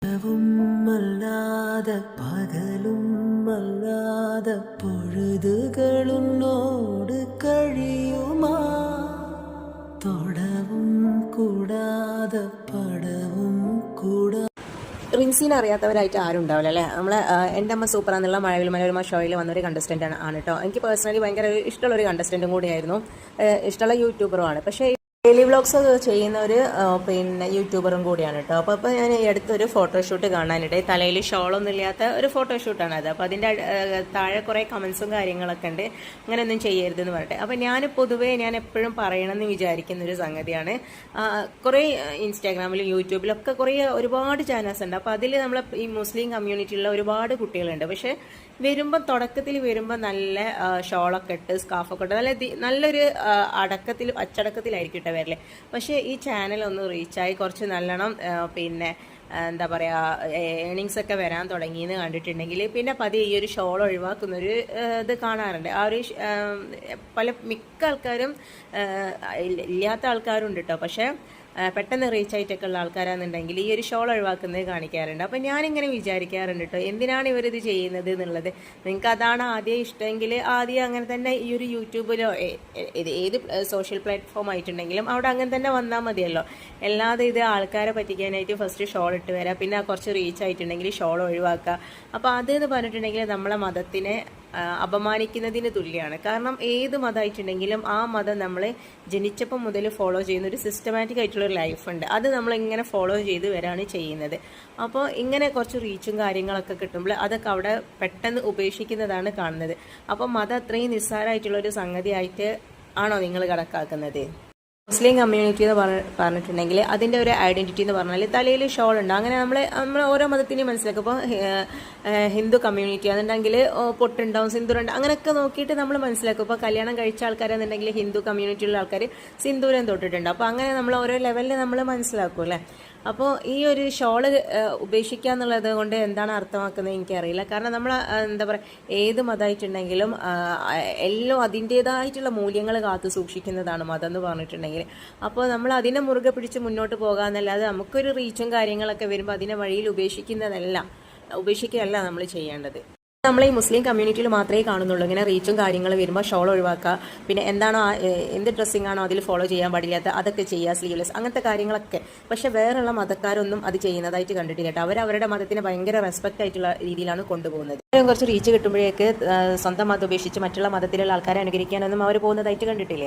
അല്ലാതെ പകലും അല്ലാതെ പൊഴുതുകളുന്നോട് കഴിയുമാ തൊടവും കൂടാതെ പടവും കൂടാ. റിൻസിനെ അറിയാത്തവരായിട്ട് ആരും ഉണ്ടാവില്ല അല്ലേ. നമ്മളെ എൻ്റെ അമ്മ സൂപ്പർ എന്നുള്ള മഴവിൽ മനോരമ ഷോയിൽ വന്നൊരു കണ്ടസ്റ്റൻ്റ് ആണ് കേട്ടോ. എനിക്ക് പേഴ്സണലി ഭയങ്കര ഇഷ്ടമുള്ളൊരു കണ്ടസ്റ്റൻറ്റും കൂടിയായിരുന്നു, ഇഷ്ടമുള്ള യൂട്യൂബറുമാണ്. പക്ഷേ ഡെയിലി വ്ളോഗ്സ് ഒക്കെ ചെയ്യുന്ന ഒരു യൂട്യൂബറും കൂടിയാണ് കേട്ടോ. അപ്പോൾ ഞാൻ അടുത്തൊരു ഫോട്ടോഷൂട്ട് കാണാനിടയിൽ തലയിൽ ഷോളൊന്നും ഇല്ലാത്ത ഒരു ഫോട്ടോഷൂട്ടാണ് അത്. അപ്പോൾ അതിൻ്റെ താഴെ കുറേ കമൻസും കാര്യങ്ങളൊക്കെ ഉണ്ട്, അങ്ങനെയൊന്നും ചെയ്യരുതെന്ന് പറഞ്ഞിട്ട്. അപ്പോൾ പൊതുവേ ഞാൻ എപ്പോഴും പറയണമെന്ന് വിചാരിക്കുന്ന ഒരു സംഗതിയാണ്, കുറേ ഇൻസ്റ്റാഗ്രാമിലും യൂട്യൂബിലൊക്കെ ഒരുപാട് ചാനൽസ് ഉണ്ട്. അപ്പോൾ അതിൽ നമ്മളെ ഈ മുസ്ലിം കമ്മ്യൂണിറ്റിയിലുള്ള ഒരുപാട് കുട്ടികളുണ്ട്. പക്ഷേ തുടക്കത്തിൽ വരുമ്പോൾ നല്ല ഷോളൊക്കെ ഇട്ട് സ്കാർഫൊക്കെ ഇട്ട് നല്ലൊരു അച്ചടക്കത്തിലായിരിക്കും വരല്ലേ. പക്ഷേ ഈ ചാനൽ ഒന്ന് റീച്ചായി കുറച്ച് നല്ലോണം എന്താ പറയുക ഏണിങ്സ് ഒക്കെ വരാൻ തുടങ്ങിയെന്ന് കണ്ടിട്ടുണ്ടെങ്കിൽ പിന്നെ പതിയെ ഈ ഒരു ഷോൾ ഒഴിവാക്കുന്നൊരു ഇത് കാണാറുണ്ട്. ആ ഒരു മിക്ക ആൾക്കാരും ഇല്ലാത്ത ആൾക്കാരുണ്ട് കേട്ടോ. പക്ഷേ പെട്ടെന്ന് റീച്ച് ആയിട്ടൊക്കെ ഉള്ള ആൾക്കാരാണെന്നുണ്ടെങ്കിൽ ഈ ഒരു ഷോൾ ഒഴിവാക്കുന്നത് കാണിക്കാറുണ്ട്. അപ്പം ഞാനിങ്ങനെ വിചാരിക്കാറുണ്ട് കേട്ടോ, എന്തിനാണ് ഇവരിത് ചെയ്യുന്നത് എന്നുള്ളത്. നിങ്ങൾക്ക് അതാണ് ആദ്യം ഇഷ്ടമെങ്കിൽ ആദ്യം അങ്ങനെ തന്നെ ഈ ഒരു യൂട്യൂബിലോ ഏത് സോഷ്യൽ പ്ലാറ്റ്ഫോം ആയിട്ടുണ്ടെങ്കിലും അവിടെ അങ്ങനെ തന്നെ വന്നാൽ മതിയല്ലോ. അല്ലാതെ ഇത് ആൾക്കാരെ പറ്റിക്കാനായിട്ട് ഫസ്റ്റ് ഷോൾ ഇട്ട് വരാം, പിന്നെ കുറച്ച് റീച്ച് ആയിട്ടുണ്ടെങ്കിൽ ഷോൾ ഒഴിവാക്കുക. അപ്പോൾ അതെന്ന് പറഞ്ഞിട്ടുണ്ടെങ്കിൽ നമ്മളെ മതത്തിനെ അപമാനിക്കുന്നതിന് തുല്യമാണ്. കാരണം ഏത് മതമായിട്ടുണ്ടെങ്കിലും ആ മതം നമ്മൾ ജനിച്ചപ്പോൾ മുതൽ ഫോളോ ചെയ്യുന്ന ഒരു സിസ്റ്റമാറ്റിക് ആയിട്ടുള്ളൊരു ലൈഫുണ്ട്, അത് നമ്മളിങ്ങനെ ഫോളോ ചെയ്ത് വരാണ് ചെയ്യുന്നത്. അപ്പോൾ ഇങ്ങനെ കുറച്ച് റീച്ചും കാര്യങ്ങളൊക്കെ കിട്ടുമ്പോൾ അതൊക്കെ അവിടെ പെട്ടെന്ന് ഉപേക്ഷിക്കുന്നതാണ് കാണുന്നത്. അപ്പോൾ മതം അത്രയും നിസ്സാരമായിട്ടുള്ളൊരു സംഗതിയായിട്ട് ആണോ നിങ്ങൾ കണക്കാക്കുന്നത്? മുസ്ലിം കമ്മ്യൂണിറ്റി എന്ന് പറഞ്ഞിട്ടുണ്ടെങ്കിൽ അതിൻ്റെ ഒരു ഐഡൻറ്റിറ്റി എന്ന് പറഞ്ഞാൽ തലയിൽ ഷോൾ ഉണ്ട്. അങ്ങനെ നമ്മൾ ഓരോ മതത്തിനെയും മനസ്സിലാക്കും. ഇപ്പോൾ ഹിന്ദു കമ്മ്യൂണിറ്റി എന്നുണ്ടെങ്കിൽ പൊട്ടുണ്ടാവും, സിന്ദൂരുണ്ട്, അങ്ങനെയൊക്കെ നോക്കിയിട്ട് നമ്മൾ മനസ്സിലാക്കും. ഇപ്പോൾ കല്യാണം കഴിച്ച ആൾക്കാരെന്നുണ്ടെങ്കിൽ ഹിന്ദു കമ്മ്യൂണിറ്റിയുള്ള ആൾക്കാർ സിന്ദൂരം തൊട്ടിട്ടുണ്ട്. അപ്പോൾ അങ്ങനെ നമ്മൾ ഓരോ ലെവലിൽ നമ്മൾ മനസ്സിലാക്കും അല്ലേ. അപ്പോൾ ഈ ഒരു ഷോള് ഉപേക്ഷിക്കുക എന്നുള്ളത് കൊണ്ട് എന്താണ് അർത്ഥമാക്കുന്നത് എനിക്കറിയില്ല. കാരണം നമ്മൾ എന്താ പറയുക, ഏത് മതമായിട്ടുണ്ടെങ്കിലും എല്ലാം അതിൻ്റേതായിട്ടുള്ള മൂല്യങ്ങൾ കാത്തു സൂക്ഷിക്കുന്നതാണ് മതം എന്ന് പറഞ്ഞിട്ടുണ്ടെങ്കിൽ. അപ്പോൾ നമ്മൾ അതിനെ മുറുകെ പിടിച്ച് മുന്നോട്ട് പോകാമെന്നല്ലാതെ നമുക്കൊരു റീച്ചും കാര്യങ്ങളൊക്കെ വരുമ്പോൾ അതിനെ വഴിയിൽ ഉപേക്ഷിക്കുകയല്ല നമ്മൾ ചെയ്യേണ്ടത്. നമ്മൾ ഈ മുസ്ലിം കമ്മ്യൂണിറ്റിയിൽ മാത്രമേ കാണുന്നുള്ളൂ ഇങ്ങനെ റീച്ചും കാര്യങ്ങൾ വരുമ്പോൾ ഷോൾ ഒഴിവാക്കുക, പിന്നെ എന്താണോ എന്ത് ഡ്രസ്സിംഗ് ആണോ അതിൽ ഫോളോ ചെയ്യാൻ പാടില്ലാത്ത അതൊക്കെ ചെയ്യുക, സ്ലീവ്ലെസ് അങ്ങനത്തെ കാര്യങ്ങളൊക്കെ. പക്ഷേ വേറെയുള്ള മതക്കാരൊന്നും അത് ചെയ്യുന്നതായിട്ട് കണ്ടിട്ടില്ല കേട്ടോ. അവരവരുടെ മതത്തിന് ഭയങ്കര റെസ്പെക്റ്റ് ആയിട്ടുള്ള രീതിയിലാണ് കൊണ്ടുപോകുന്നത്. കുറച്ച് റീച്ച് കിട്ടുമ്പോഴേക്ക് സ്വന്തം മതം ഉപേക്ഷിച്ച് മറ്റുള്ള മതത്തിലുള്ള ആൾക്കാരെ അനുകരിക്കാനൊന്നും അവർ പോകുന്നതായിട്ട് കണ്ടിട്ടില്ല.